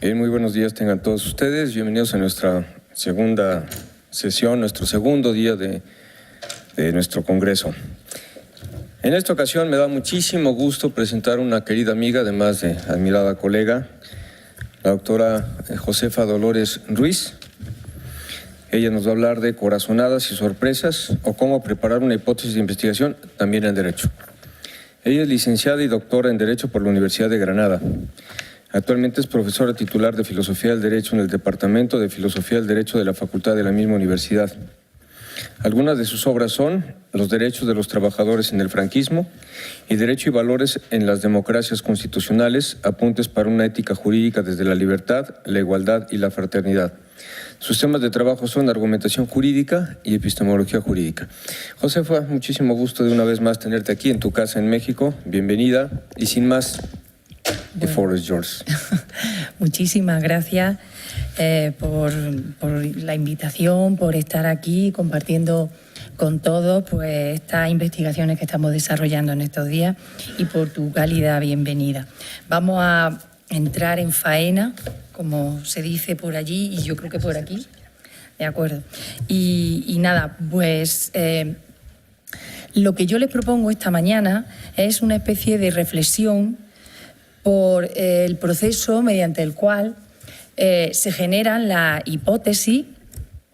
Muy buenos días tengan todos ustedes. Bienvenidos a nuestra segunda sesión, nuestro segundo día de nuestro congreso. En esta ocasión me da muchísimo gusto presentar una querida amiga, además de admirada colega, la doctora Josefa Dolores Ruiz. Ella nos va a hablar de corazonadas y sorpresas o cómo preparar una hipótesis de investigación también en Derecho. Ella es licenciada y doctora en Derecho por la Universidad de Granada. Actualmente es profesora titular de Filosofía del Derecho en el Departamento de Filosofía del Derecho de la Facultad de la misma universidad. Algunas de sus obras son Los derechos de los trabajadores en el franquismo y Derecho y valores en las democracias constitucionales, apuntes para una ética jurídica desde la libertad, la igualdad y la fraternidad. Sus temas de trabajo son argumentación jurídica y epistemología jurídica. Josefa, muchísimo gusto de una vez más tenerte aquí en tu casa en México. Bienvenida y sin más, the floor is yours. Muchísimas gracias por la invitación, por estar aquí compartiendo con todos pues, estas investigaciones que estamos desarrollando en estos días y por tu cálida bienvenida. Vamos a entrar en faena, como se dice por allí y yo creo que por aquí. De acuerdo. Y nada, pues lo que yo les propongo esta mañana es una especie de reflexión por el proceso mediante el cual se generan la hipótesis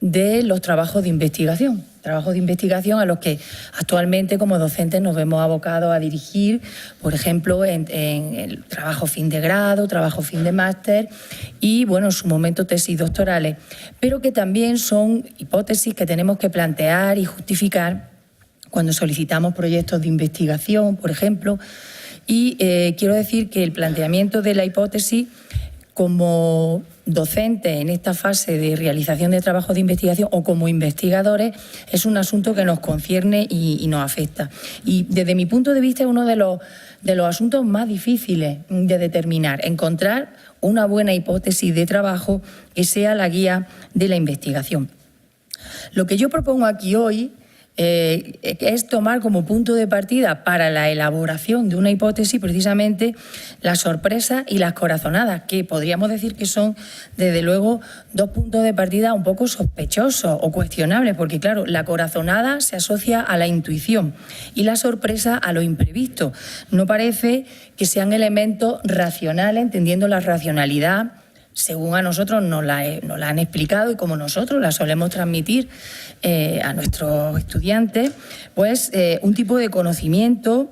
de los trabajos de investigación a los que actualmente como docentes nos vemos abocados a dirigir, por ejemplo, en el trabajo fin de grado, trabajo fin de máster y, bueno, en su momento tesis doctorales, pero que también son hipótesis que tenemos que plantear y justificar cuando solicitamos proyectos de investigación, por ejemplo, y quiero decir que el planteamiento de la hipótesis como docentes en esta fase de realización de trabajos de investigación o como investigadores es un asunto que nos concierne y nos afecta. Y desde mi punto de vista es uno de los asuntos más difíciles de determinar, encontrar una buena hipótesis de trabajo que sea la guía de la investigación. Lo que yo propongo aquí hoy es tomar como punto de partida para la elaboración de una hipótesis precisamente las sorpresas y las corazonadas, que podríamos decir que son, desde luego, dos puntos de partida un poco sospechosos o cuestionables, porque, claro, la corazonada se asocia a la intuición y la sorpresa a lo imprevisto. No parece que sean elementos racionales, entendiendo la racionalidad según a nosotros nos la han explicado y como nosotros la solemos transmitir a nuestros estudiantes, pues un tipo de conocimiento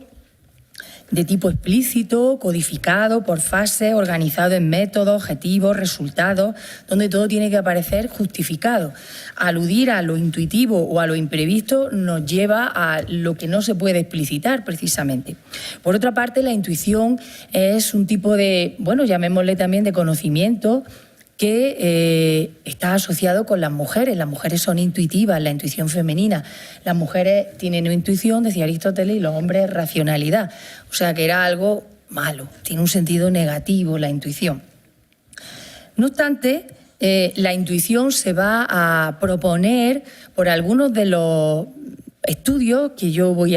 de tipo explícito, codificado por fases, organizado en métodos, objetivos, resultados, donde todo tiene que aparecer justificado. Aludir a lo intuitivo o a lo imprevisto nos lleva a lo que no se puede explicitar precisamente. Por otra parte, la intuición es un tipo de, bueno, llamémosle también de conocimiento que está asociado con las mujeres. Las mujeres son intuitivas, la intuición femenina. Las mujeres tienen intuición, decía Aristóteles, y los hombres racionalidad. O sea que era algo malo, tiene un sentido negativo la intuición. No obstante, la intuición se va a proponer por algunos de los estudios que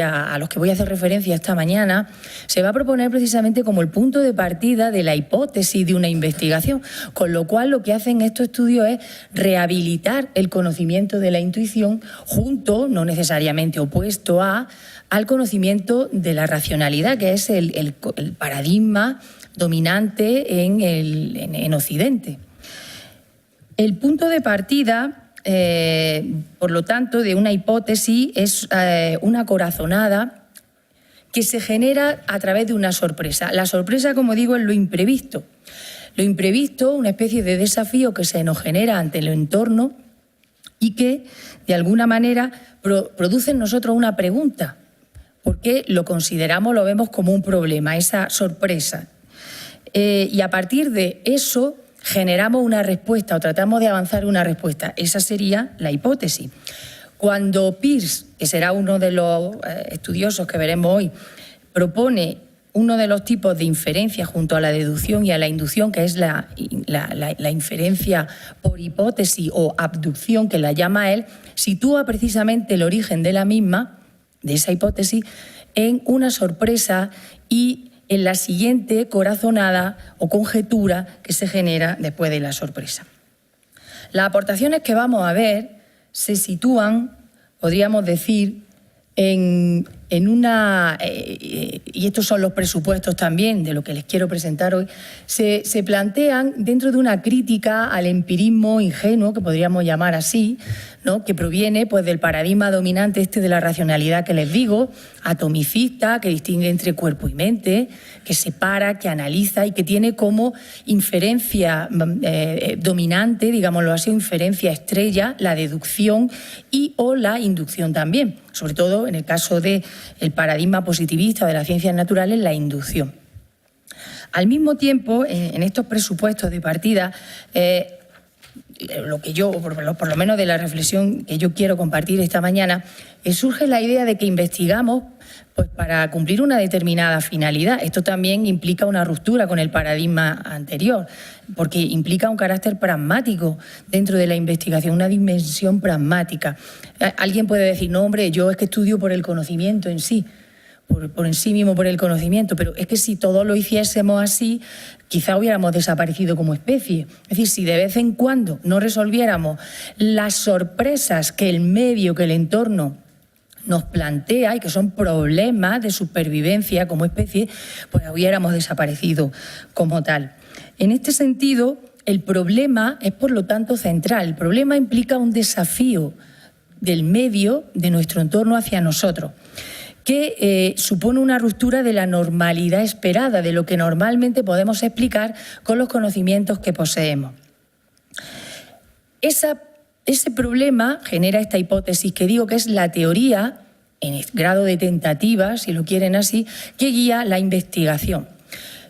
a los que voy a hacer referencia esta mañana, se va a proponer precisamente como el punto de partida de la hipótesis de una investigación, con lo cual lo que hacen estos estudios es rehabilitar el conocimiento de la intuición junto, no necesariamente opuesto al conocimiento de la racionalidad, que es el paradigma dominante en Occidente. El punto de partida, por lo tanto, de una hipótesis es una corazonada que se genera a través de una sorpresa. La sorpresa, como digo, es lo imprevisto. Lo imprevisto, una especie de desafío que se nos genera ante el entorno y que, de alguna manera, produce en nosotros una pregunta, porque lo consideramos, lo vemos como un problema, esa sorpresa. Y a partir de eso generamos una respuesta o tratamos de avanzar una respuesta. Esa sería la hipótesis. Cuando Peirce, que será uno de los estudiosos que veremos hoy, propone uno de los tipos de inferencia junto a la deducción y a la inducción, que es la inferencia por hipótesis o abducción, que la llama él, sitúa precisamente el origen de la misma, de esa hipótesis, en una sorpresa y en la siguiente corazonada o conjetura que se genera después de la sorpresa. Las aportaciones que vamos a ver se sitúan, podríamos decir, en una, y estos son los presupuestos también de lo que les quiero presentar hoy, se plantean dentro de una crítica al empirismo ingenuo, que podríamos llamar así, ¿no?, que proviene pues, del paradigma dominante de la racionalidad que les digo, atomicista, que distingue entre cuerpo y mente, que separa, que analiza y que tiene como inferencia dominante, digámoslo así, inferencia estrella, la deducción y o la inducción también, sobre todo en el caso del paradigma positivista de las ciencias naturales, la inducción. Al mismo tiempo, en estos presupuestos de partida, lo que yo, por lo menos de la reflexión que yo quiero compartir esta mañana, surge la idea de que investigamos pues, para cumplir una determinada finalidad. Esto también implica una ruptura con el paradigma anterior, porque implica un carácter pragmático dentro de la investigación, una dimensión pragmática. Alguien puede decir, no, hombre, yo es que estudio por el conocimiento en sí, por en sí mismo por el conocimiento, pero es que si todos lo hiciésemos así, quizá hubiéramos desaparecido como especie. Es decir, si de vez en cuando no resolviéramos las sorpresas que el medio, que el entorno nos plantea y que son problemas de supervivencia como especie, pues hubiéramos desaparecido como tal. En este sentido, el problema es por lo tanto central. El problema implica un desafío del medio, de nuestro entorno hacia nosotros, que supone una ruptura de la normalidad esperada, de lo que normalmente podemos explicar con los conocimientos que poseemos. Ese problema genera esta hipótesis que digo que es la teoría, en grado de tentativa, si lo quieren así, que guía la investigación.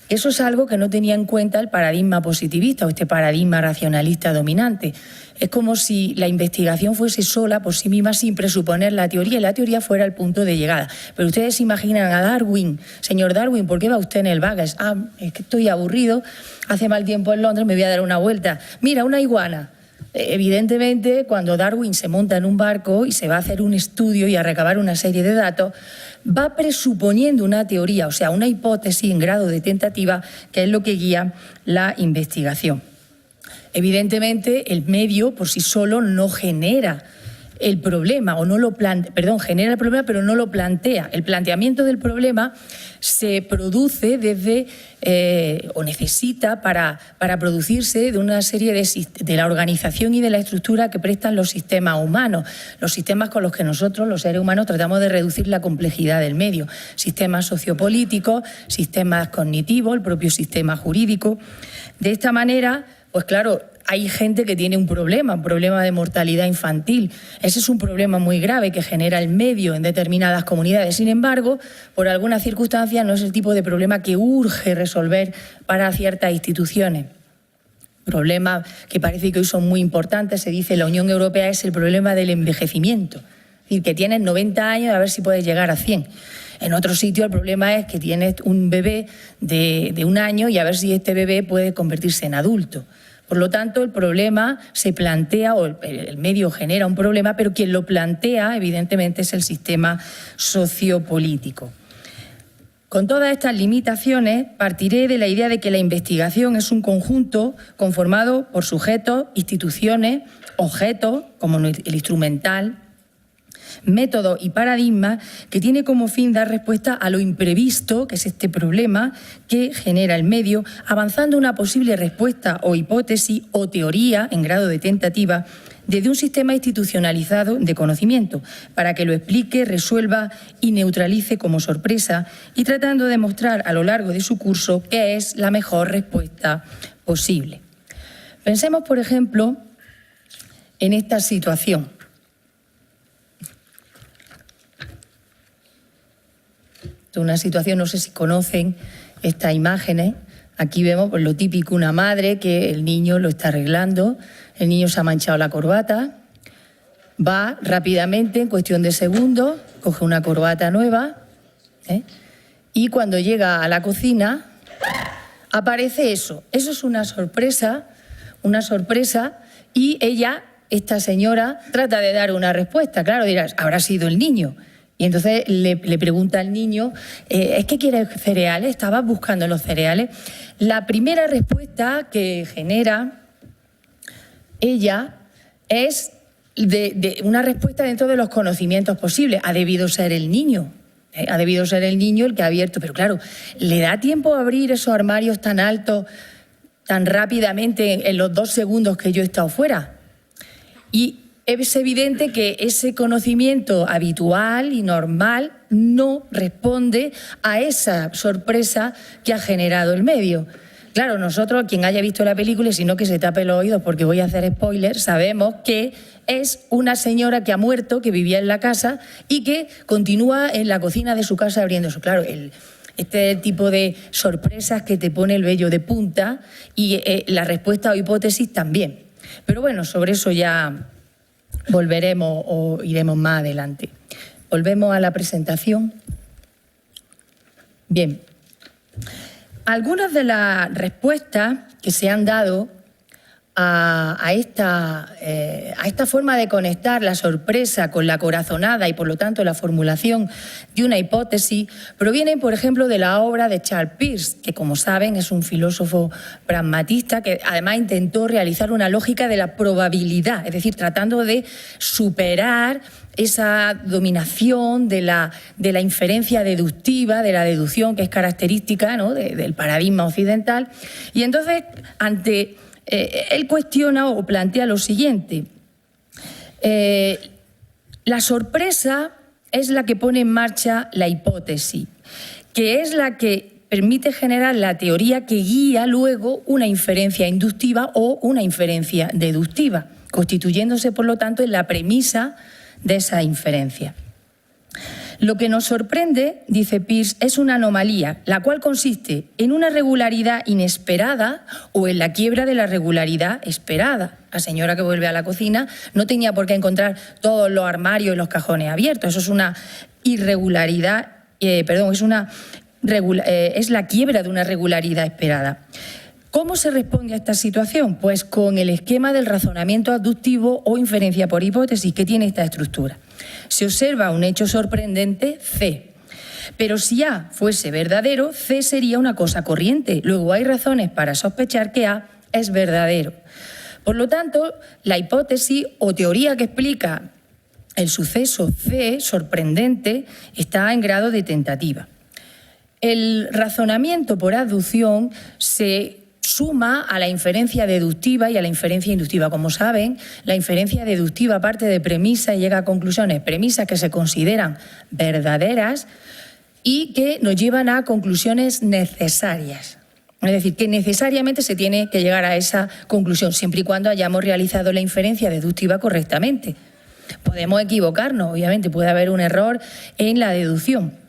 Eso es algo que no tenía en cuenta el paradigma positivista o este paradigma racionalista dominante. Es como si la investigación fuese sola por sí misma sin presuponer la teoría y la teoría fuera el punto de llegada. Pero ustedes se imaginan a Darwin, señor Darwin, ¿por qué va usted en el Baggage? Es que estoy aburrido, hace mal tiempo en Londres, me voy a dar una vuelta. Mira, una iguana. Evidentemente, cuando Darwin se monta en un barco y se va a hacer un estudio y a recabar una serie de datos, va presuponiendo una teoría, o sea, una hipótesis en grado de tentativa, que es lo que guía la investigación. Evidentemente, el medio por sí solo no genera el problema, o no lo plantea, genera el problema, pero no lo plantea. El planteamiento del problema se produce desde, o necesita para producirse de una serie de la organización y de la estructura que prestan los sistemas humanos, los sistemas con los que nosotros, los seres humanos, tratamos de reducir la complejidad del medio. Sistemas sociopolíticos, sistemas cognitivos, el propio sistema jurídico. De esta manera, pues claro, hay gente que tiene un problema de mortalidad infantil. Ese es un problema muy grave que genera el medio en determinadas comunidades. Sin embargo, por algunas circunstancias no es el tipo de problema que urge resolver para ciertas instituciones. Problemas que parece que hoy son muy importantes, se dice la Unión Europea, es el problema del envejecimiento. Es decir, que tienes 90 años a ver si puedes llegar a 100. En otro sitio el problema es que tienes un bebé de 1 año y a ver si este bebé puede convertirse en adulto. Por lo tanto, el problema se plantea, o el medio genera un problema, pero quien lo plantea, evidentemente, es el sistema sociopolítico. Con todas estas limitaciones, partiré de la idea de que la investigación es un conjunto conformado por sujetos, instituciones, objetos, como el instrumental, método y paradigma, que tiene como fin dar respuesta a lo imprevisto, que es este problema que genera el medio, avanzando una posible respuesta o hipótesis o teoría en grado de tentativa desde un sistema institucionalizado de conocimiento, para que lo explique, resuelva y neutralice como sorpresa, y tratando de mostrar a lo largo de su curso qué es la mejor respuesta posible. Pensemos, por ejemplo, en esta situación. Una situación, no sé si conocen estas imágenes. Aquí vemos pues, lo típico, una madre que el niño lo está arreglando, el niño se ha manchado la corbata, va rápidamente, en cuestión de segundos, coge una corbata nueva, y cuando llega a la cocina aparece eso. Eso es una sorpresa, y esta señora, trata de dar una respuesta. Claro, dirás, habrá sido el niño. Y entonces le pregunta al niño, ¿es que quieres cereales? ¿Estabas buscando los cereales? La primera respuesta que genera ella es de una respuesta dentro de los conocimientos posibles. Ha debido ser el niño. Ha debido ser el niño el que ha abierto. Pero claro, ¿le da tiempo a abrir esos armarios tan altos, tan rápidamente, en los 2 segundos que yo he estado fuera? Y es evidente que ese conocimiento habitual y normal no responde a esa sorpresa que ha generado el medio. Claro, nosotros, quien haya visto la película, sino que se tape los oídos porque voy a hacer spoilers, sabemos que es una señora que ha muerto, que vivía en la casa y que continúa en la cocina de su casa abriendo eso. Claro, este tipo de sorpresas que te pone el vello de punta y la respuesta o hipótesis también. Pero bueno, sobre eso ya volveremos o iremos más adelante. Volvemos a la presentación. Bien. Algunas de las respuestas que se han dado a esta forma de conectar la sorpresa con la corazonada y, por lo tanto, la formulación de una hipótesis provienen, por ejemplo, de la obra de Charles Peirce, que, como saben, es un filósofo pragmatista que, además, intentó realizar una lógica de la probabilidad, es decir, tratando de superar esa dominación de la inferencia deductiva, de la deducción que es característica, ¿no?, del paradigma occidental. Y entonces, él cuestiona o plantea lo siguiente. La sorpresa es la que pone en marcha la hipótesis, que es la que permite generar la teoría que guía luego una inferencia inductiva o una inferencia deductiva, constituyéndose, por lo tanto, en la premisa de esa inferencia. Lo que nos sorprende, dice Peirce, es una anomalía, la cual consiste en una regularidad inesperada o en la quiebra de la regularidad esperada. La señora que vuelve a la cocina no tenía por qué encontrar todos los armarios y los cajones abiertos. Eso es una irregularidad, es la quiebra de una regularidad esperada. ¿Cómo se responde a esta situación? Pues con el esquema del razonamiento aductivo o inferencia por hipótesis, que tiene esta estructura. Se observa un hecho sorprendente, C. Pero si A fuese verdadero, C sería una cosa corriente. Luego hay razones para sospechar que A es verdadero. Por lo tanto, la hipótesis o teoría que explica el suceso C, sorprendente, está en grado de tentativa. El razonamiento por aducción se suma a la inferencia deductiva y a la inferencia inductiva. Como saben, la inferencia deductiva parte de premisas y llega a conclusiones, premisas que se consideran verdaderas y que nos llevan a conclusiones necesarias. Es decir, que necesariamente se tiene que llegar a esa conclusión, siempre y cuando hayamos realizado la inferencia deductiva correctamente. Podemos equivocarnos, obviamente, puede haber un error en la deducción.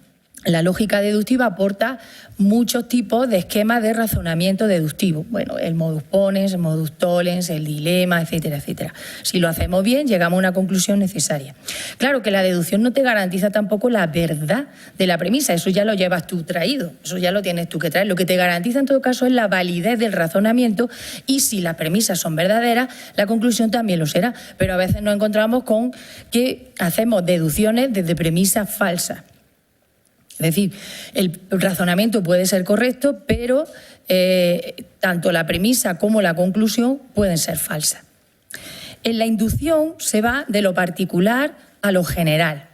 La lógica deductiva aporta muchos tipos de esquemas de razonamiento deductivo. Bueno, el modus ponens, el modus tollens, el dilema, etcétera, etcétera. Si lo hacemos bien, llegamos a una conclusión necesaria. Claro que la deducción no te garantiza tampoco la verdad de la premisa. Eso ya lo llevas tú traído, eso ya lo tienes tú que traer. Lo que te garantiza en todo caso es la validez del razonamiento y si las premisas son verdaderas, la conclusión también lo será. Pero a veces nos encontramos con que hacemos deducciones desde premisas falsas. Es decir, el razonamiento puede ser correcto, pero tanto la premisa como la conclusión pueden ser falsas. En la inducción se va de lo particular a lo general.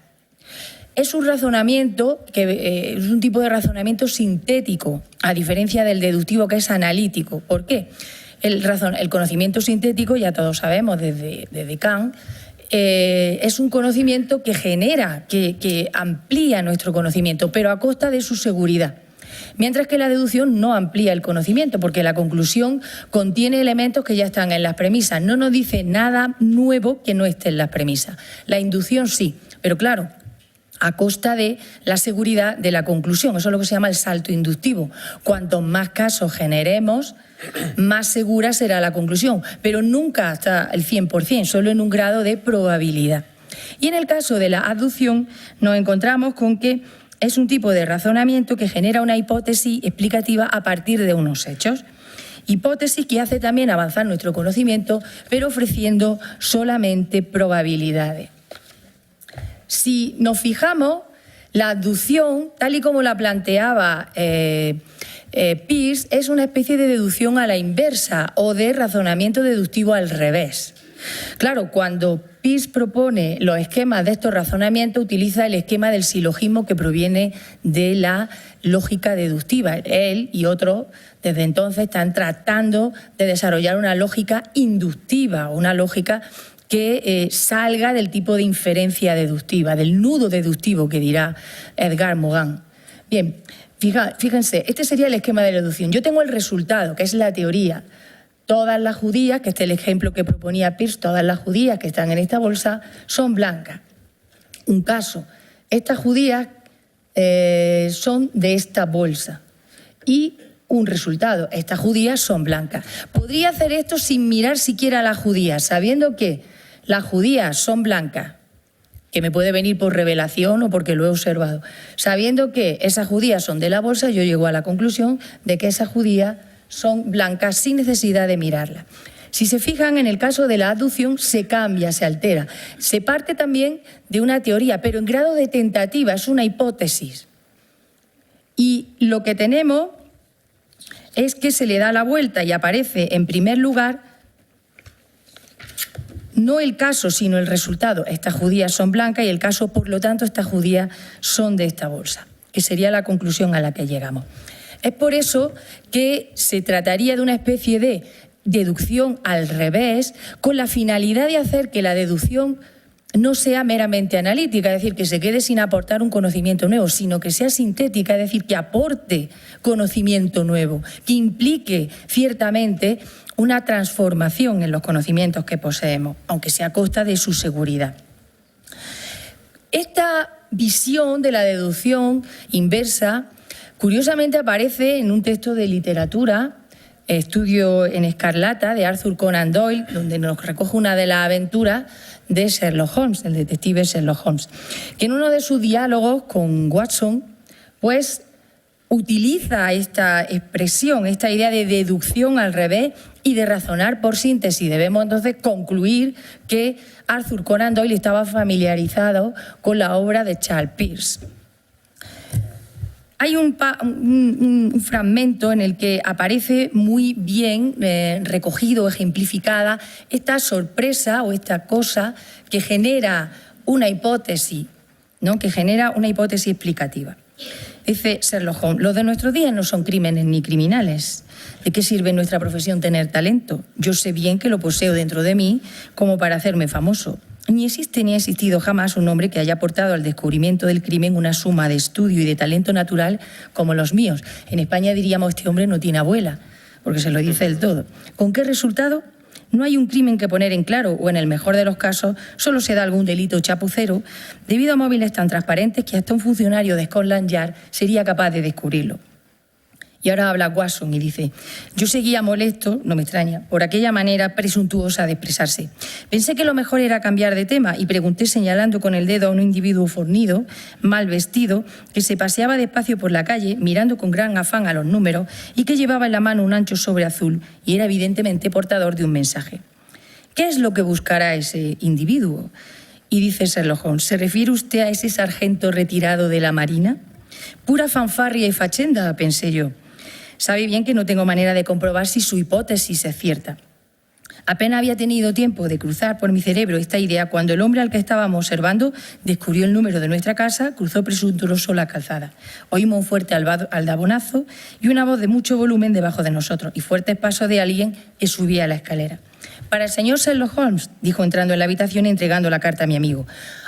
Es un razonamiento que es un tipo de razonamiento sintético, a diferencia del deductivo, que es analítico. ¿Por qué? El conocimiento sintético, ya todos sabemos desde Kant, es un conocimiento que genera, que amplía nuestro conocimiento, pero a costa de su seguridad. Mientras que la deducción no amplía el conocimiento, porque la conclusión contiene elementos que ya están en las premisas. No nos dice nada nuevo que no esté en las premisas. La inducción sí, pero claro, a costa de la seguridad de la conclusión. Eso es lo que se llama el salto inductivo. Cuantos más casos generemos, más segura será la conclusión, pero nunca hasta el 100%, solo en un grado de probabilidad. Y en el caso de la aducción nos encontramos con que es un tipo de razonamiento que genera una hipótesis explicativa a partir de unos hechos. Hipótesis que hace también avanzar nuestro conocimiento, pero ofreciendo solamente probabilidades. Si nos fijamos La abducción, tal y como la planteaba Peirce, es una especie de deducción a la inversa o de razonamiento deductivo al revés. Claro, cuando Peirce propone los esquemas de estos razonamientos, utiliza el esquema del silogismo que proviene de la lógica deductiva. Él y otros desde entonces están tratando de desarrollar una lógica inductiva, una lógica que salga del tipo de inferencia deductiva, del nudo deductivo que dirá Edgar Morin. Bien, fíjense, este sería el esquema de deducción. Yo tengo el resultado, que es la teoría. Todas las judías, que este es el ejemplo que proponía Peirce, todas las judías que están en esta bolsa son blancas. Un caso, estas judías son de esta bolsa. Y un resultado, estas judías son blancas. Podría hacer esto sin mirar siquiera a las judías, sabiendo que las judías son blancas, que me puede venir por revelación o porque lo he observado. Sabiendo que esas judías son de la bolsa, yo llego a la conclusión de que esas judías son blancas sin necesidad de mirarlas. Si se fijan, en el caso de la abducción se cambia, se altera. Se parte también de una teoría, pero en grado de tentativa, es una hipótesis. Y lo que tenemos es que se le da la vuelta y aparece en primer lugar no el caso, sino el resultado. Estas judías son blancas y el caso, por lo tanto, estas judías son de esta bolsa, que sería la conclusión a la que llegamos. Es por eso que se trataría de una especie de deducción al revés, con la finalidad de hacer que la deducción no sea meramente analítica, es decir, que se quede sin aportar un conocimiento nuevo, sino que sea sintética, es decir, que aporte conocimiento nuevo, que implique ciertamente una transformación en los conocimientos que poseemos, aunque sea a costa de su seguridad. Esta visión de la deducción inversa, curiosamente, aparece en un texto de literatura, Estudio en Escarlata, de Arthur Conan Doyle, donde nos recoge una de las aventuras de Sherlock Holmes, el detective Sherlock Holmes, que en uno de sus diálogos con Watson, pues utiliza esta expresión, esta idea de deducción al revés y de razonar por síntesis. Debemos entonces concluir que Arthur Conan Doyle estaba familiarizado con la obra de Charles Peirce. Hay un fragmento en el que aparece muy bien recogido, ejemplificada, esta sorpresa o esta cosa que genera una hipótesis, ¿no? Que genera una hipótesis explicativa. Dice Sherlock Holmes: los de nuestros días no son crímenes ni criminales. ¿De qué sirve en nuestra profesión tener talento? Yo sé bien que lo poseo dentro de mí como para hacerme famoso. Ni existe ni ha existido jamás un hombre que haya aportado al descubrimiento del crimen una suma de estudio y de talento natural como los míos. En España diríamos: este hombre no tiene abuela, porque se lo dice del todo. ¿Con qué resultado? No hay un crimen que poner en claro, o en el mejor de los casos solo se da algún delito chapucero, debido a móviles tan transparentes que hasta un funcionario de Scotland Yard sería capaz de descubrirlo. Y ahora habla Watson y dice: yo seguía molesto, no me extraña, por aquella manera presuntuosa de expresarse. Pensé que lo mejor era cambiar de tema y pregunté, señalando con el dedo a un individuo fornido, mal vestido, que se paseaba despacio por la calle, mirando con gran afán a los números y que llevaba en la mano un ancho sobre azul y era evidentemente portador de un mensaje. ¿Qué es lo que buscará ese individuo? Y dice Sherlock Holmes: ¿se refiere usted a ese sargento retirado de la Marina? Pura fanfarria y fachenda, pensé yo. Sabe bien que no tengo manera de comprobar si su hipótesis es cierta. Apenas había tenido tiempo de cruzar por mi cerebro esta idea cuando el hombre al que estábamos observando descubrió el número de nuestra casa, cruzó presuntuoso la calzada. Oímos un fuerte aldabonazo y una voz de mucho volumen debajo de nosotros y fuertes pasos de alguien que subía la escalera. Para el señor Sherlock Holmes, dijo entrando en la habitación y entregando la carta a mi amigo.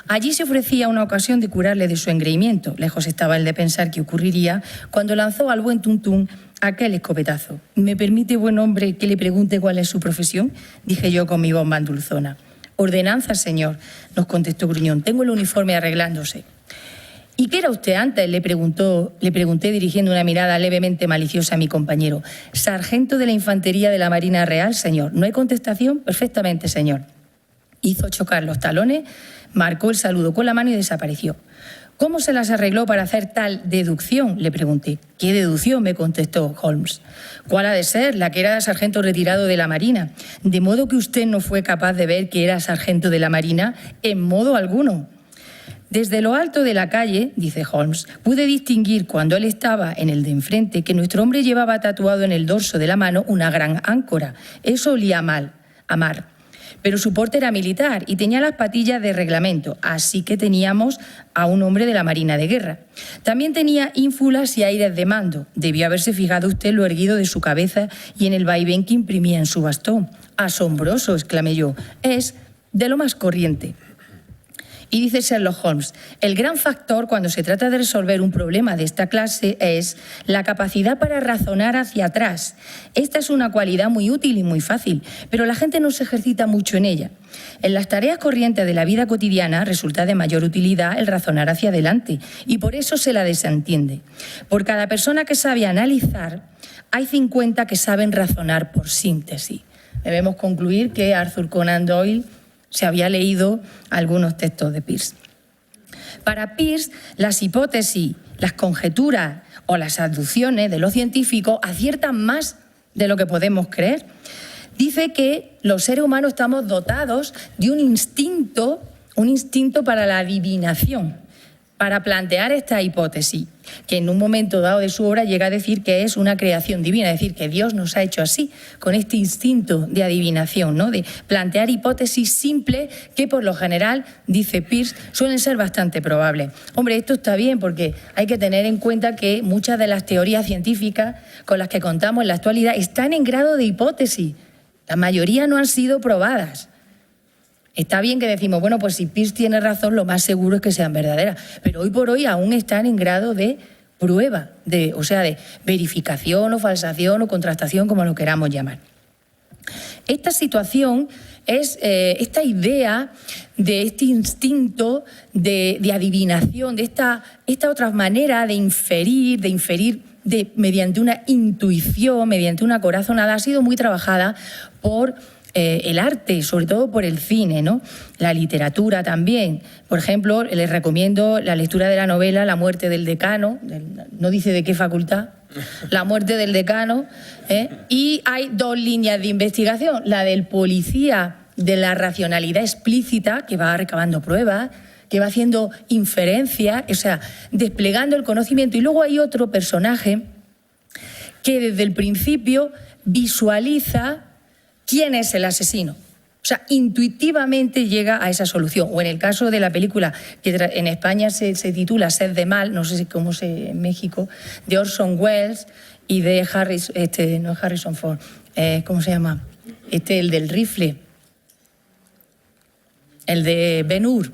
Allí se ofrecía una ocasión de curarle de su engreimiento. Lejos estaba el de pensar qué ocurriría cuando lanzó al buen Tuntún aquel escopetazo. ¿Me permite, buen hombre, que le pregunte cuál es su profesión?, dije yo con mi voz mandulzona. Ordenanzas, señor, nos contestó Gruñón. Tengo el uniforme arreglándose. ¿Y qué era usted antes?, le pregunté dirigiendo una mirada levemente maliciosa a mi compañero. Sargento de la Infantería de la Marina Real, señor. ¿No hay contestación? Perfectamente, señor. Hizo chocar los talones, marcó el saludo con la mano y desapareció. ¿Cómo se las arregló para hacer tal deducción?, le pregunté. ¿Qué deducción?, me contestó Holmes. ¿Cuál ha de ser? La que era sargento retirado de la Marina. ¿De modo que usted no fue capaz de ver que era sargento de la Marina? En modo alguno. Desde lo alto de la calle, dice Holmes, pude distinguir cuando él estaba en el de enfrente que nuestro hombre llevaba tatuado en el dorso de la mano una gran áncora. Eso olía mal, a mar. Pero su porte era militar y tenía las patillas de reglamento, así que teníamos a un hombre de la Marina de Guerra. También tenía ínfulas y aires de mando. Debió haberse fijado usted lo erguido de su cabeza y en el vaivén que imprimía en su bastón. «Asombroso», exclamé yo. «Es de lo más corriente». Y dice Sherlock Holmes, el gran factor cuando se trata de resolver un problema de esta clase es la capacidad para razonar hacia atrás. Esta es una cualidad muy útil y muy fácil, pero la gente no se ejercita mucho en ella. En las tareas corrientes de la vida cotidiana resulta de mayor utilidad el razonar hacia adelante y por eso se la desentiende. Por cada persona que sabe analizar, hay 50 que saben razonar por síntesis. Debemos concluir que Arthur Conan Doyle se había leído algunos textos de Peirce. Para Peirce, las hipótesis, las conjeturas o las aducciones de los científicos aciertan más de lo que podemos creer. Dice que los seres humanos estamos dotados de un instinto para la adivinación, para plantear esta hipótesis, que en un momento dado de su obra llega a decir que es una creación divina, es decir, que Dios nos ha hecho así, con este instinto de adivinación, ¿no? De plantear hipótesis simples que por lo general, dice Peirce, suelen ser bastante probables. Hombre, esto está bien porque hay que tener en cuenta que muchas de las teorías científicas con las que contamos en la actualidad están en grado de hipótesis. La mayoría no han sido probadas. Está bien que decimos, bueno, pues si Peirce tiene razón, lo más seguro es que sean verdaderas, pero hoy por hoy aún están en grado de prueba, o sea, de verificación o falsación o contrastación, como lo queramos llamar. Esta situación es esta idea de este instinto de adivinación, de esta otra manera de inferir mediante una intuición, mediante una corazonada, ha sido muy trabajada por el arte, sobre todo por el cine, ¿no? La literatura también. Por ejemplo, les recomiendo la lectura de la novela La muerte del decano, no dice de qué facultad, La muerte del decano, y hay dos líneas de investigación, la del policía de la racionalidad explícita, que va recabando pruebas, que va haciendo inferencias, o sea, desplegando el conocimiento, y luego hay otro personaje que desde el principio visualiza quién es el asesino. O sea, intuitivamente llega a esa solución. O en el caso de la película, que en España se titula Sed de Mal, no sé cómo se en México, de Orson Welles y de no Harrison Ford, ¿cómo se llama? El del rifle, el de Ben-Hur,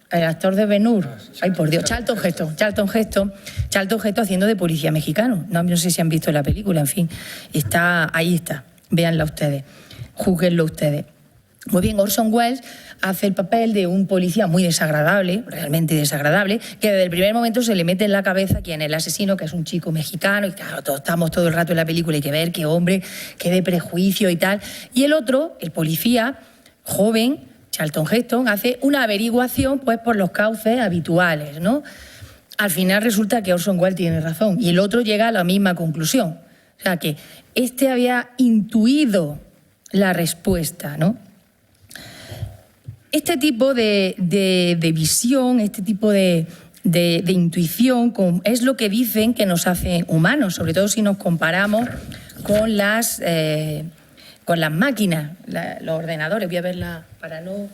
el actor de Ben-Hur. Ay, por Dios, Charlton Heston haciendo de policía mexicano. No sé si han visto la película, en fin, ahí está, véanla ustedes. Júzguenlo ustedes. Muy bien, Orson Welles hace el papel de un policía muy desagradable, realmente desagradable, que desde el primer momento se le mete en la cabeza quién es el asesino, que es un chico mexicano, y claro, estamos todo el rato en la película, hay que ver qué hombre, qué de prejuicio y tal. Y el otro, el policía joven, Charlton Heston, hace una averiguación pues por los cauces habituales, ¿no? Al final resulta que Orson Welles tiene razón y el otro llega a la misma conclusión. O sea que este había intuido la respuesta, ¿no? Este tipo de visión, este tipo de intuición es lo que dicen que nos hace humanos, sobre todo si nos comparamos con las máquinas, los ordenadores. Voy a verla, para no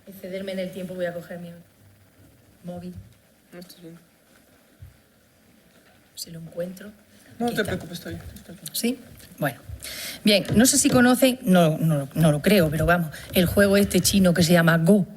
excederme en el tiempo, voy a coger mi móvil. No, estás bien. Si lo encuentro. No te preocupes, está bien. ¿Sí? Bueno. Bien, no sé si conocen, no lo creo, pero vamos, el juego este chino que se llama Go.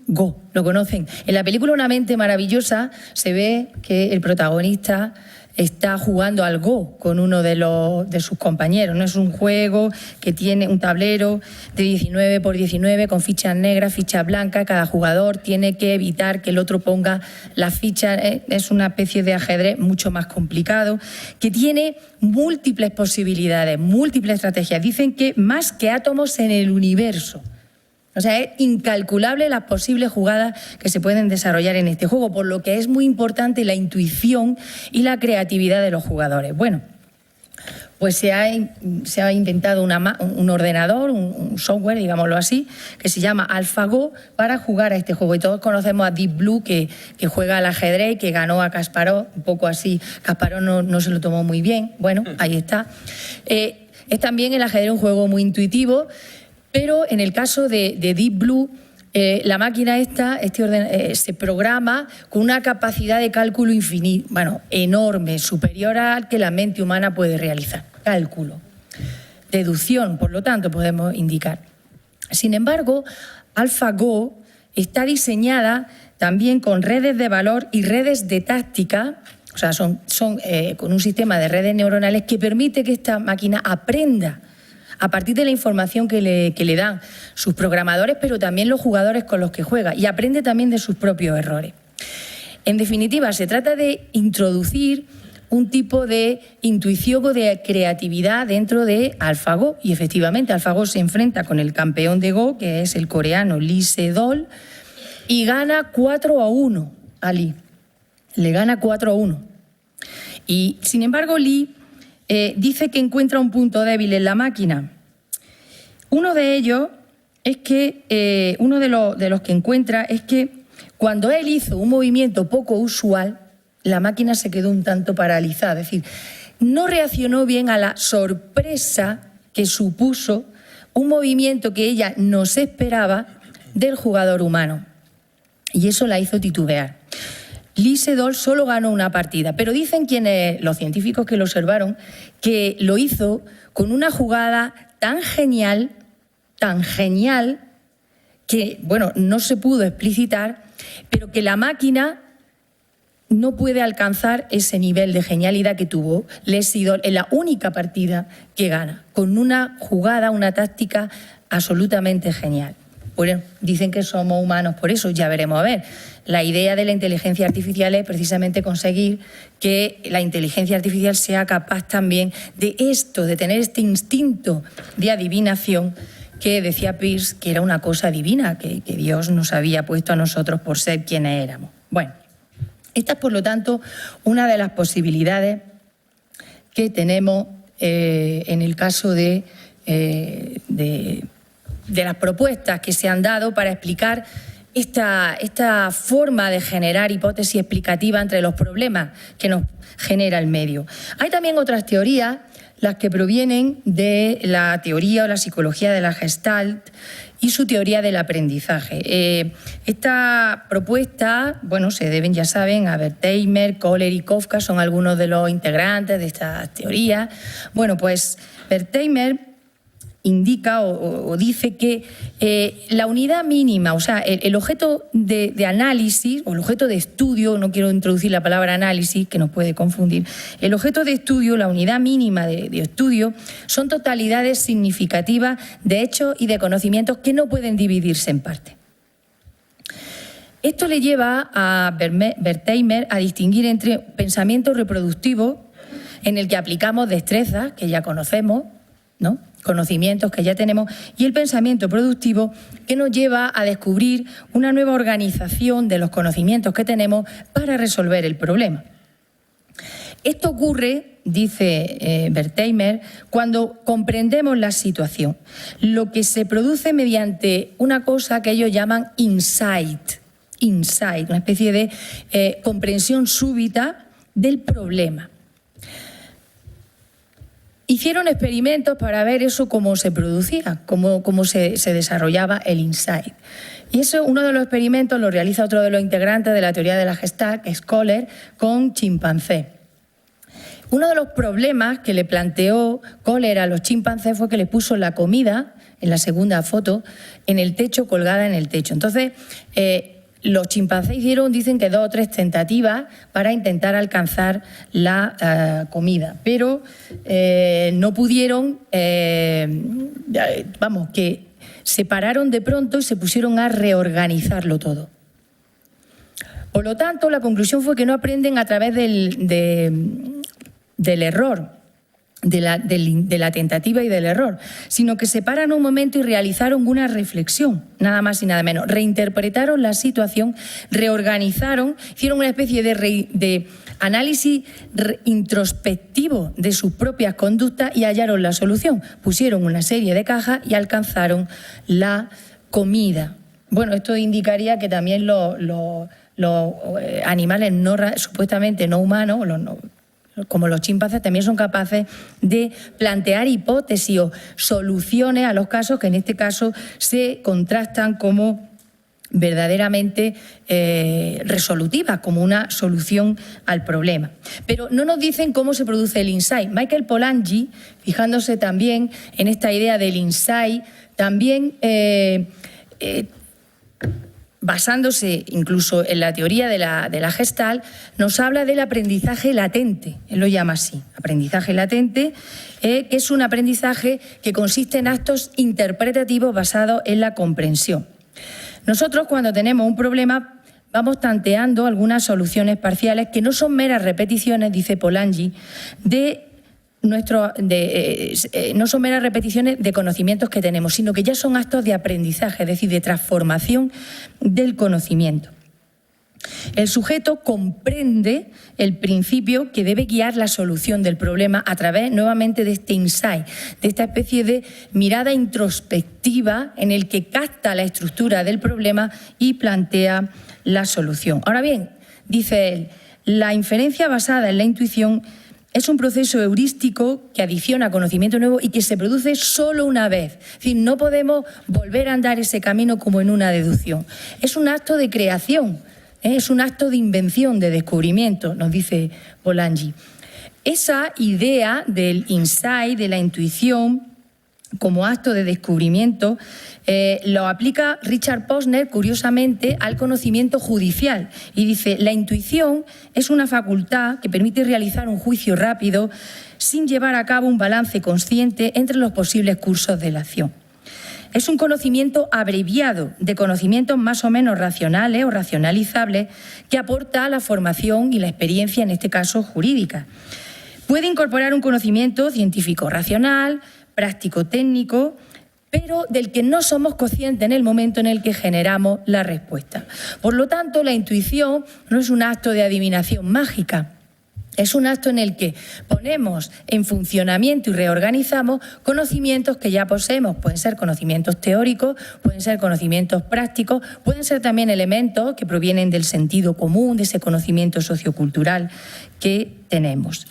Go, ¿lo conocen? En la película Una mente maravillosa se ve que el protagonista está jugando al Go con uno de sus compañeros. No es un juego que tiene un tablero de 19 por 19 con fichas negras, fichas blancas. Cada jugador tiene que evitar que el otro ponga las fichas. Es una especie de ajedrez mucho más complicado que tiene múltiples posibilidades, múltiples estrategias. Dicen que más que átomos en el universo. O sea, es incalculable las posibles jugadas que se pueden desarrollar en este juego, por lo que es muy importante la intuición y la creatividad de los jugadores. Bueno, Pues se ha inventado un ordenador, un software, digámoslo así, que se llama AlphaGo para jugar a este juego. Y todos conocemos a Deep Blue, que juega al ajedrez, que ganó a Kasparov, un poco así. Kasparov no se lo tomó muy bien. Bueno, ahí está. Es también el ajedrez un juego muy intuitivo, pero en el caso de Deep Blue, la máquina se programa con una capacidad de cálculo infinita, enorme, superior al que la mente humana puede realizar. Cálculo. Deducción, por lo tanto, podemos indicar. Sin embargo, AlphaGo está diseñada también con redes de valor y redes de táctica, o sea, son con un sistema de redes neuronales que permite que esta máquina aprenda a partir de la información que le dan sus programadores, pero también los jugadores con los que juega, y aprende también de sus propios errores. En definitiva, se trata de introducir un tipo de intuición o de creatividad dentro de AlphaGo, y efectivamente AlphaGo se enfrenta con el campeón de Go, que es el coreano Lee Sedol, y gana 4-1 a Lee. Le gana 4-1. Y sin embargo Lee dice que encuentra un punto débil en la máquina. Uno de ellos es que, uno de los que encuentra es que cuando él hizo un movimiento poco usual, la máquina se quedó un tanto paralizada. Es decir, no reaccionó bien a la sorpresa que supuso un movimiento que ella no se esperaba del jugador humano. Y eso la hizo titubear. Lee Sedol solo ganó una partida, pero dicen los científicos que lo observaron, que lo hizo con una jugada tan genial, que, no se pudo explicitar, pero que la máquina no puede alcanzar ese nivel de genialidad que tuvo Lee Sedol en la única partida que gana, con una jugada, una táctica absolutamente genial. Bueno, dicen que somos humanos por eso, ya veremos a ver. La idea de la inteligencia artificial es precisamente conseguir que la inteligencia artificial sea capaz también de esto, de tener este instinto de adivinación que decía Peirce que era una cosa divina, que Dios nos había puesto a nosotros por ser quienes éramos. Bueno, esta es por lo tanto una de las posibilidades que tenemos en el caso de las propuestas que se han dado para explicar esta forma de generar hipótesis explicativa entre los problemas que nos genera el medio. Hay también otras teorías, las que provienen de la teoría o la psicología de la Gestalt y su teoría del aprendizaje. Esta propuesta, se deben, ya saben, a Wertheimer, Kohler y Kafka, son algunos de los integrantes de estas teorías. Pues Wertheimer indica o dice que la unidad mínima, o sea, el objeto de análisis o el objeto de estudio, no quiero introducir la palabra análisis que nos puede confundir, el objeto de estudio, la unidad mínima de estudio, son totalidades significativas de hechos y de conocimientos que no pueden dividirse en partes. Esto le lleva a Wertheimer a distinguir entre pensamiento reproductivo, en el que aplicamos destrezas que ya conocemos, ¿no?, conocimientos que ya tenemos, y el pensamiento productivo, que nos lleva a descubrir una nueva organización de los conocimientos que tenemos para resolver el problema. Esto ocurre, dice Wertheimer, cuando comprendemos la situación, lo que se produce mediante una cosa que ellos llaman insight, una especie de comprensión súbita del problema. Hicieron experimentos para ver eso cómo se producía, cómo se desarrollaba el insight. Y eso, uno de los experimentos lo realiza otro de los integrantes de la teoría de la Gestalt, que es Kohler, con chimpancés. Uno de los problemas que le planteó Kohler a los chimpancés fue que les puso la comida, en la segunda foto, en el techo, colgada en el techo. Entonces, los chimpancés dicen que 2 o 3 tentativas para intentar alcanzar la comida, pero no pudieron, que se pararon de pronto y se pusieron a reorganizarlo todo. Por lo tanto, la conclusión fue que no aprenden a través del error, de la tentativa y del error, sino que se paran un momento y realizaron una reflexión, nada más y nada menos. Reinterpretaron la situación, reorganizaron, hicieron una especie de análisis introspectivo de sus propias conductas y hallaron la solución. Pusieron una serie de cajas y alcanzaron la comida. Bueno, esto indicaría que también los animales supuestamente no humanos, como los chimpancés, también son capaces de plantear hipótesis o soluciones a los casos que en este caso se contrastan como verdaderamente resolutivas, como una solución al problema. Pero no nos dicen cómo se produce el insight. Michael Polanyi, fijándose también en esta idea del insight, también basándose incluso en la teoría de la Gestalt, nos habla del aprendizaje latente, él lo llama así, aprendizaje latente, que es un aprendizaje que consiste en actos interpretativos basados en la comprensión. Nosotros, cuando tenemos un problema, vamos tanteando algunas soluciones parciales que no son meras repeticiones, dice Polanyi, no son meras repeticiones de conocimientos que tenemos, sino que ya son actos de aprendizaje, es decir, de transformación del conocimiento. El sujeto comprende el principio que debe guiar la solución del problema a través nuevamente de este insight, de esta especie de mirada introspectiva en el que capta la estructura del problema y plantea la solución. Ahora bien, dice él, la inferencia basada en la intuición es un proceso heurístico que adiciona conocimiento nuevo y que se produce solo una vez. Es decir, no podemos volver a andar ese camino como en una deducción. Es un acto de creación, es un acto de invención, de descubrimiento, nos dice Polanyi. Esa idea del insight, de la intuición, como acto de descubrimiento, lo aplica Richard Posner, curiosamente, al conocimiento judicial. Y dice, la intuición es una facultad que permite realizar un juicio rápido sin llevar a cabo un balance consciente entre los posibles cursos de la acción. Es un conocimiento abreviado de conocimientos más o menos racionales o racionalizables que aporta a la formación y la experiencia, en este caso jurídica. Puede incorporar un conocimiento científico racional, práctico técnico, pero del que no somos conscientes en el momento en el que generamos la respuesta. Por lo tanto, la intuición no es un acto de adivinación mágica, es un acto en el que ponemos en funcionamiento y reorganizamos conocimientos que ya poseemos. Pueden ser conocimientos teóricos, pueden ser conocimientos prácticos, pueden ser también elementos que provienen del sentido común, de ese conocimiento sociocultural que tenemos.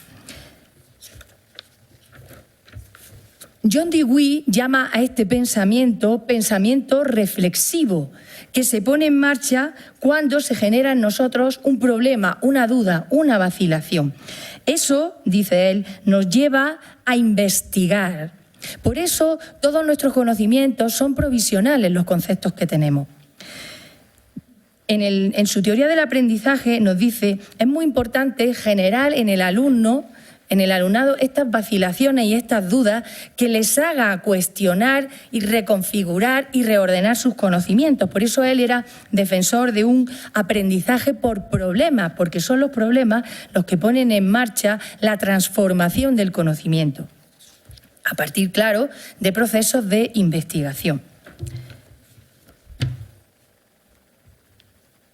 John Dewey llama a este pensamiento reflexivo, que se pone en marcha cuando se genera en nosotros un problema, una duda, una vacilación. Eso, dice él, nos lleva a investigar. Por eso todos nuestros conocimientos son provisionales, los conceptos que tenemos. En su teoría del aprendizaje nos dice, es muy importante generar en el alumnado estas vacilaciones y estas dudas que les haga cuestionar y reconfigurar y reordenar sus conocimientos. Por eso él era defensor de un aprendizaje por problemas, porque son los problemas los que ponen en marcha la transformación del conocimiento, a partir, claro, de procesos de investigación.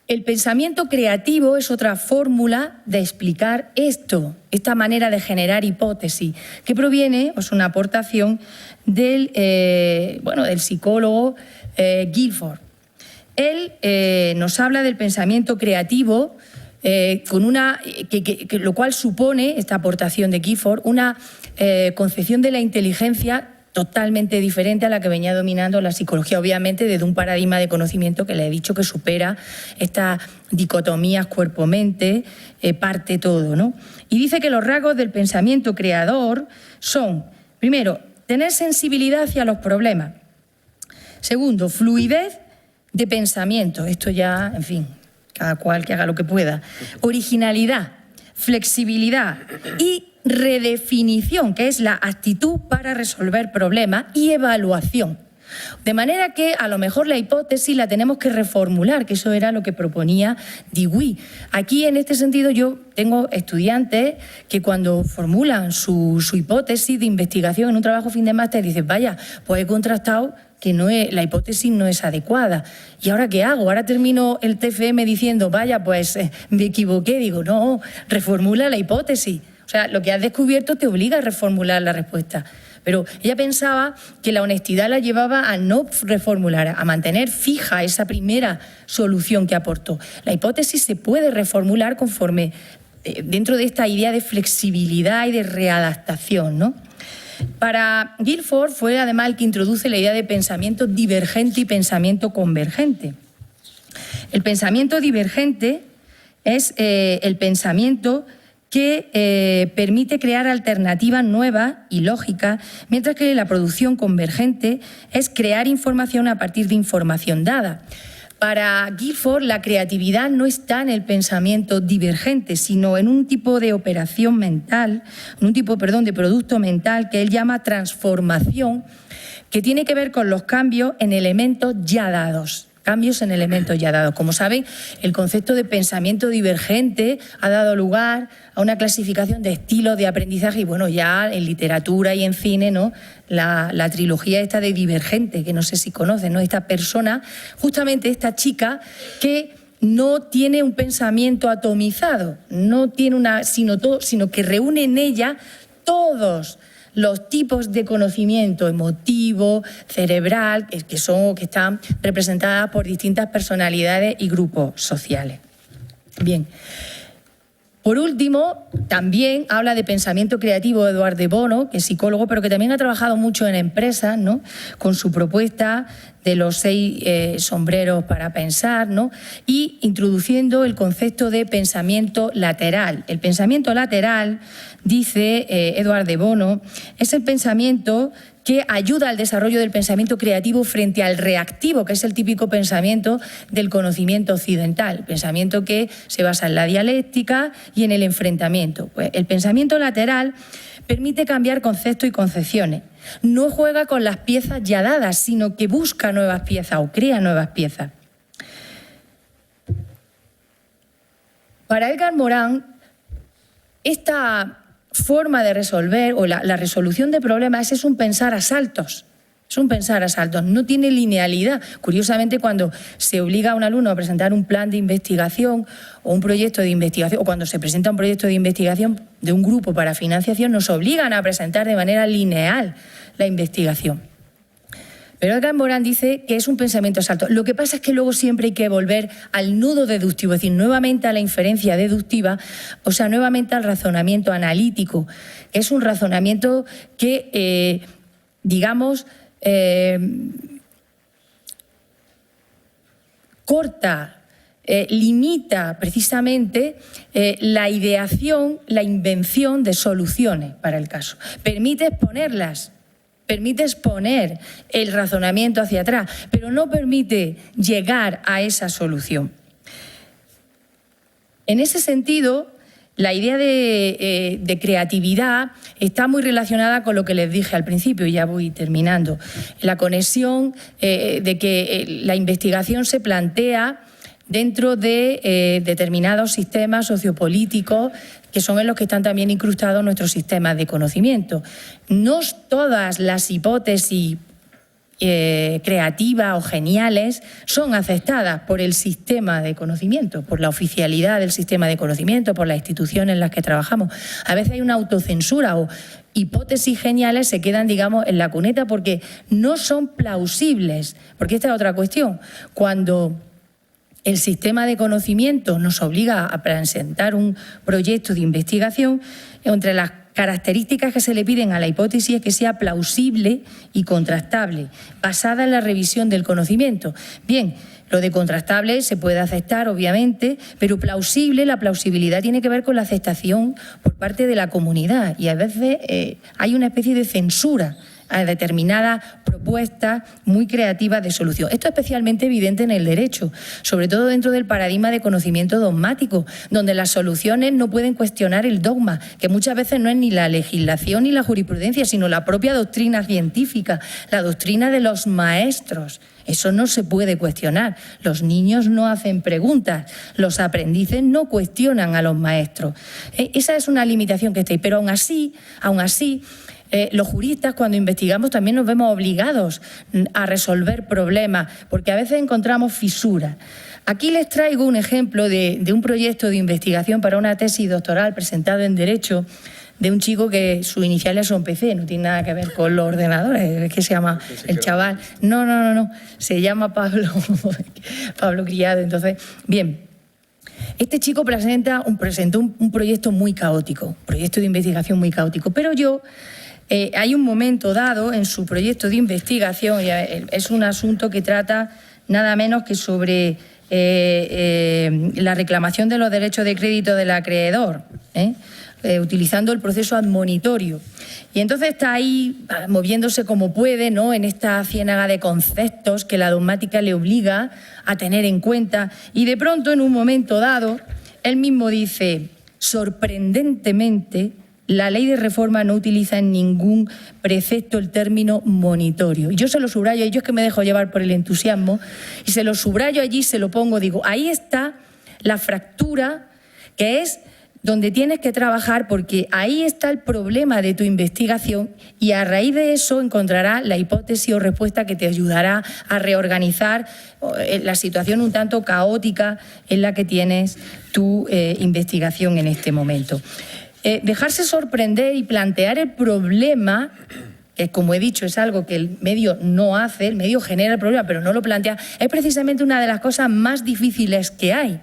El pensamiento creativo es otra fórmula de explicar esto, esta manera de generar hipótesis, que proviene, es una aportación del psicólogo Guilford. Él nos habla del pensamiento creativo, lo cual supone, esta aportación de Guilford, una concepción de la inteligencia totalmente diferente a la que venía dominando la psicología, obviamente desde un paradigma de conocimiento que le he dicho que supera estas dicotomías cuerpo-mente, parte todo, ¿no? Y dice que los rasgos del pensamiento creador son, primero, tener sensibilidad hacia los problemas. Segundo, fluidez de pensamiento. Esto ya, en fin, cada cual que haga lo que pueda. Originalidad, flexibilidad y redefinición, que es la actitud para resolver problemas, y evaluación. De manera que a lo mejor la hipótesis la tenemos que reformular, que eso era lo que proponía Dewey. Aquí, en este sentido, yo tengo estudiantes que cuando formulan su hipótesis de investigación en un trabajo fin de máster dicen, vaya, pues he contrastado que la hipótesis no es adecuada. ¿Y ahora qué hago? Ahora termino el TFM diciendo, vaya, pues me equivoqué. Digo, no, reformula la hipótesis. O sea, lo que has descubierto te obliga a reformular la respuesta. Pero ella pensaba que la honestidad la llevaba a no reformular, a mantener fija esa primera solución que aportó. La hipótesis se puede reformular conforme dentro de esta idea de flexibilidad y de readaptación, ¿no? Para Guilford fue además el que introduce la idea de pensamiento divergente y pensamiento convergente. El pensamiento divergente es el pensamiento que permite crear alternativas nuevas y lógicas, mientras que la producción convergente es crear información a partir de información dada. Para Guilford, la creatividad no está en el pensamiento divergente, sino en un tipo de operación mental, en un tipo, de producto mental que él llama transformación, que tiene que ver con los cambios en elementos ya dados. Cambios en elementos ya dados. Como saben, el concepto de pensamiento divergente ha dado lugar a una clasificación de estilos de aprendizaje y bueno, ya en literatura y en cine, ¿no? La trilogía esta de Divergente, que no sé si conocen, ¿no? Esta persona, justamente esta chica que no tiene un pensamiento atomizado, no tiene sino que reúne en ella todos los tipos de conocimiento emotivo, cerebral, que están representadas por distintas personalidades y grupos sociales. Bien. Por último, también habla de pensamiento creativo Edward de Bono, que es psicólogo, pero que también ha trabajado mucho en empresas, ¿no? Con su propuesta de los 6 sombreros para pensar, ¿no? Y introduciendo el concepto de pensamiento lateral. El pensamiento lateral, dice Edward de Bono, es el pensamiento que ayuda al desarrollo del pensamiento creativo frente al reactivo, que es el típico pensamiento del conocimiento occidental, pensamiento que se basa en la dialéctica y en el enfrentamiento. Pues el pensamiento lateral permite cambiar conceptos y concepciones. No juega con las piezas ya dadas, sino que busca nuevas piezas o crea nuevas piezas. Para Edgar Morin, esta forma de resolver o la resolución de problemas es un pensar a saltos. Es un pensar a saltos, no tiene linealidad. Curiosamente, cuando se obliga a un alumno a presentar un plan de investigación o un proyecto de investigación, o cuando se presenta un proyecto de investigación de un grupo para financiación, nos obligan a presentar de manera lineal la investigación. Pero Edgar Morin dice que es un pensamiento a saltos. Lo que pasa es que luego siempre hay que volver al nudo deductivo, es decir, nuevamente a la inferencia deductiva, o sea, nuevamente al razonamiento analítico. Es un razonamiento que, corta, limita precisamente la ideación, la invención de soluciones para el caso. Permite exponerlas. Permite exponer el razonamiento hacia atrás, pero no permite llegar a esa solución. En ese sentido, la idea de creatividad está muy relacionada con lo que les dije al principio, y ya voy terminando. La conexión de que la investigación se plantea dentro de determinados sistemas sociopolíticos que son en los que están también incrustados nuestros sistemas de conocimiento. No todas las hipótesis creativas o geniales son aceptadas por el sistema de conocimiento, por la oficialidad del sistema de conocimiento, por las instituciones en las que trabajamos. A veces hay una autocensura o hipótesis geniales se quedan, en la cuneta porque no son plausibles. Porque esta es otra cuestión. Cuando el sistema de conocimiento nos obliga a presentar un proyecto de investigación, entre las características que se le piden a la hipótesis es que sea plausible y contrastable, basada en la revisión del conocimiento. Bien, lo de contrastable se puede aceptar, obviamente, pero plausible, la plausibilidad tiene que ver con la aceptación por parte de la comunidad y a veces hay una especie de censura a determinadas propuestas muy creativas de solución. Esto es especialmente evidente en el derecho, sobre todo dentro del paradigma de conocimiento dogmático, donde las soluciones no pueden cuestionar el dogma, que muchas veces no es ni la legislación ni la jurisprudencia, sino la propia doctrina científica, la doctrina de los maestros. Eso no se puede cuestionar. Los niños no hacen preguntas, los aprendices no cuestionan a los maestros. Esa es una limitación que está ahí, pero aún así, los juristas cuando investigamos también nos vemos obligados a resolver problemas, porque a veces encontramos fisuras. Aquí les traigo un ejemplo de un proyecto de investigación para una tesis doctoral presentado en Derecho de un chico que sus iniciales son PC, no tiene nada que ver con los ordenadores, es que se llama el chaval. No, se llama Pablo Criado. Entonces, bien, este chico presentó un proyecto muy caótico, un proyecto de investigación muy caótico, pero hay un momento dado en su proyecto de investigación, y es un asunto que trata nada menos que sobre la reclamación de los derechos de crédito del acreedor, utilizando el proceso admonitorio. Y entonces está ahí moviéndose como puede, ¿no?, en esta ciénaga de conceptos que la dogmática le obliga a tener en cuenta. Y de pronto, en un momento dado, él mismo dice, sorprendentemente, la ley de reforma no utiliza en ningún precepto el término monitorio. Yo se lo subrayo, y yo es que me dejo llevar por el entusiasmo, y se lo subrayo allí, se lo pongo, digo, ahí está la fractura que es donde tienes que trabajar, porque ahí está el problema de tu investigación y a raíz de eso encontrarás la hipótesis o respuesta que te ayudará a reorganizar la situación un tanto caótica en la que tienes tu investigación en este momento. Dejarse sorprender y plantear el problema, que como he dicho es algo que el medio no hace, el medio genera el problema pero no lo plantea, es precisamente una de las cosas más difíciles que hay.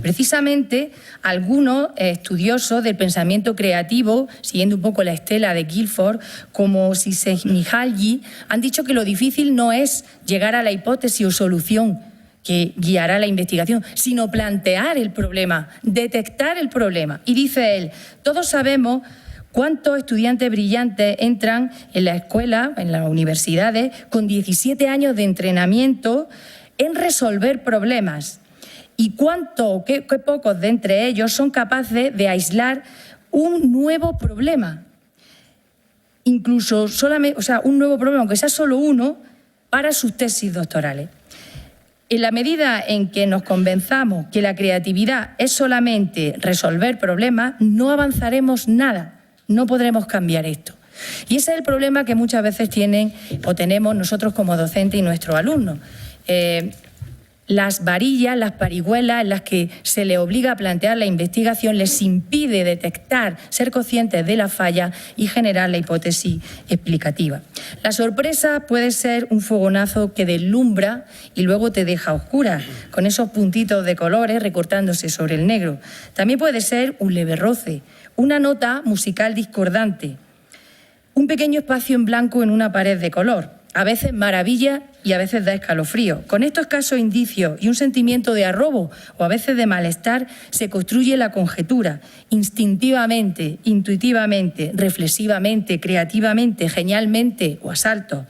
Precisamente algunos estudiosos del pensamiento creativo, siguiendo un poco la estela de Guilford, como Csikszentmihalyi, han dicho que lo difícil no es llegar a la hipótesis o solución que guiará la investigación, sino plantear el problema, detectar el problema. Y dice él, todos sabemos cuántos estudiantes brillantes entran en la escuela, en las universidades, con 17 años de entrenamiento en resolver problemas. Y qué pocos de entre ellos son capaces de aislar un nuevo problema. Incluso solamente, un nuevo problema, aunque sea solo uno, para sus tesis doctorales. En la medida en que nos convenzamos que la creatividad es solamente resolver problemas, no avanzaremos nada, no podremos cambiar esto. Y ese es el problema que muchas veces tienen o tenemos nosotros como docentes y nuestros alumnos. Las varillas, las parihuelas en las que se les obliga a plantear la investigación les impide detectar, ser conscientes de la falla y generar la hipótesis explicativa. La sorpresa puede ser un fogonazo que deslumbra y luego te deja a oscuras, con esos puntitos de colores recortándose sobre el negro. También puede ser un leve roce, una nota musical discordante, un pequeño espacio en blanco en una pared de color. A veces maravilla y a veces da escalofrío. Con estos escasos indicios y un sentimiento de arrobo o a veces de malestar se construye la conjetura, instintivamente, intuitivamente, reflexivamente, creativamente, genialmente o a saltos,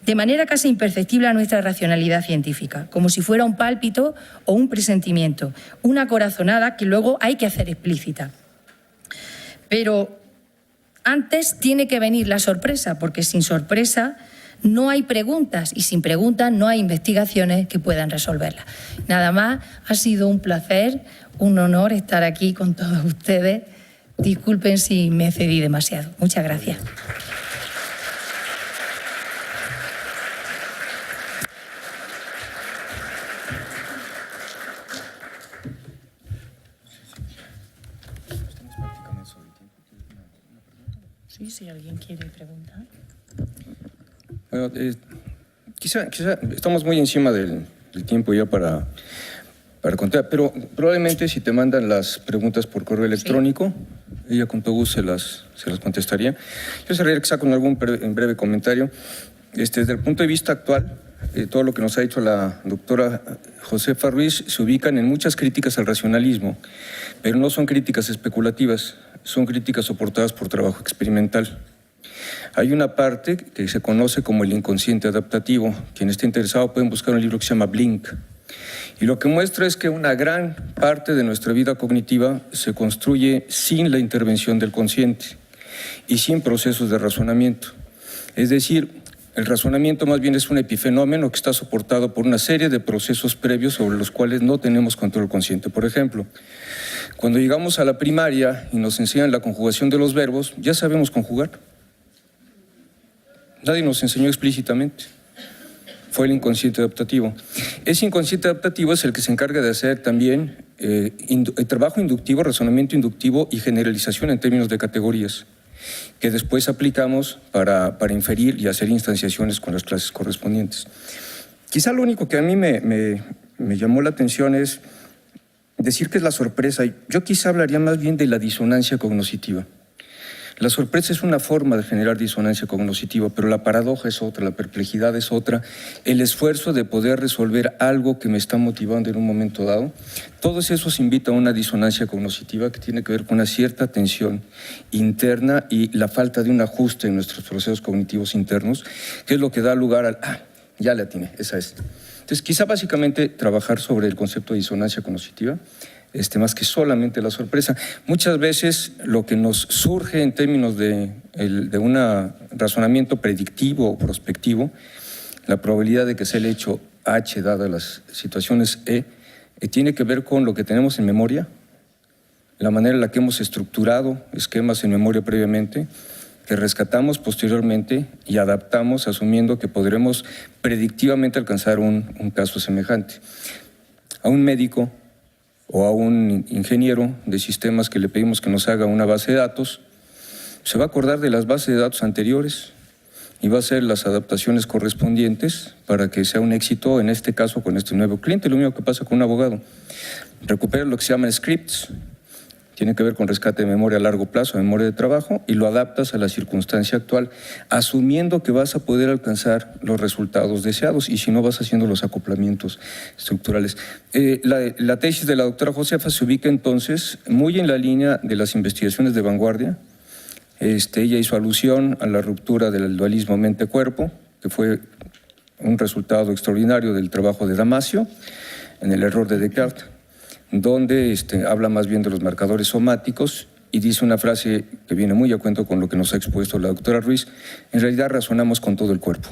de manera casi imperceptible a nuestra racionalidad científica, como si fuera un pálpito o un presentimiento, una corazonada que luego hay que hacer explícita. Pero antes tiene que venir la sorpresa, porque sin sorpresa no hay preguntas y sin preguntas no hay investigaciones que puedan resolverlas. Nada más, ha sido un placer, un honor estar aquí con todos ustedes. Disculpen si me cedí demasiado. Muchas gracias. Sí, si alguien quiere preguntar. Bueno, quizá estamos muy encima del tiempo ya para contar, pero probablemente si te mandan las preguntas por correo electrónico, sí, ella con todo gusto se las contestaría. Yo cerraría quizá con algún breve comentario. Desde el punto de vista actual, todo lo que nos ha dicho la doctora Josefa Ruiz se ubican en muchas críticas al racionalismo, pero no son críticas especulativas, son críticas soportadas por trabajo experimental. Hay una parte que se conoce como el inconsciente adaptativo. Quien esté interesado pueden buscar un libro que se llama Blink. Y lo que muestra es que una gran parte de nuestra vida cognitiva se construye sin la intervención del consciente y sin procesos de razonamiento. Es decir, el razonamiento más bien es un epifenómeno que está soportado por una serie de procesos previos sobre los cuales no tenemos control consciente. Por ejemplo, cuando llegamos a la primaria y nos enseñan la conjugación de los verbos, ya sabemos conjugar. Nadie nos enseñó explícitamente. Fue el inconsciente adaptativo. Ese inconsciente adaptativo es el que se encarga de hacer también el trabajo inductivo, razonamiento inductivo y generalización en términos de categorías, que después aplicamos para inferir y hacer instanciaciones con las clases correspondientes. Quizá lo único que a mí me llamó la atención es decir que es la sorpresa. Yo quizá hablaría más bien de la disonancia cognoscitiva. La sorpresa es una forma de generar disonancia cognoscitiva, pero la paradoja es otra, la perplejidad es otra, el esfuerzo de poder resolver algo que me está motivando en un momento dado. Todo eso se invita a una disonancia cognoscitiva que tiene que ver con una cierta tensión interna y la falta de un ajuste en nuestros procesos cognitivos internos, que es lo que da lugar al ya la atiné, esa es. Entonces, quizá básicamente trabajar sobre el concepto de disonancia cognoscitiva, más que solamente la sorpresa. Muchas veces lo que nos surge en términos de un razonamiento predictivo o prospectivo, la probabilidad de que sea el hecho H dadas las situaciones tiene que ver con lo que tenemos en memoria, la manera en la que hemos estructurado esquemas en memoria previamente, que rescatamos posteriormente y adaptamos asumiendo que podremos predictivamente alcanzar un caso semejante. A un médico o a un ingeniero de sistemas que le pedimos que nos haga una base de datos, se va a acordar de las bases de datos anteriores y va a hacer las adaptaciones correspondientes para que sea un éxito, en este caso con este nuevo cliente. Lo mismo que pasa con un abogado. Recupera lo que se llaman scripts, tiene que ver con rescate de memoria a largo plazo, memoria de trabajo, y lo adaptas a la circunstancia actual, asumiendo que vas a poder alcanzar los resultados deseados, y si no vas haciendo los acoplamientos estructurales. La tesis de la doctora Josefa se ubica entonces muy en la línea de las investigaciones de vanguardia. Ella hizo alusión a la ruptura del dualismo mente-cuerpo, que fue un resultado extraordinario del trabajo de Damasio, en el error de Descartes, donde habla más bien de los marcadores somáticos y dice una frase que viene muy a cuento con lo que nos ha expuesto la doctora Ruiz: en realidad razonamos con todo el cuerpo.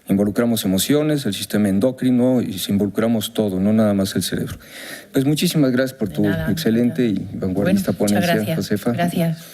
Involucramos emociones, el sistema endocrino y involucramos todo, no nada más el cerebro. Pues muchísimas gracias por tu excelente y vanguardista ponencia, Josefa. Gracias.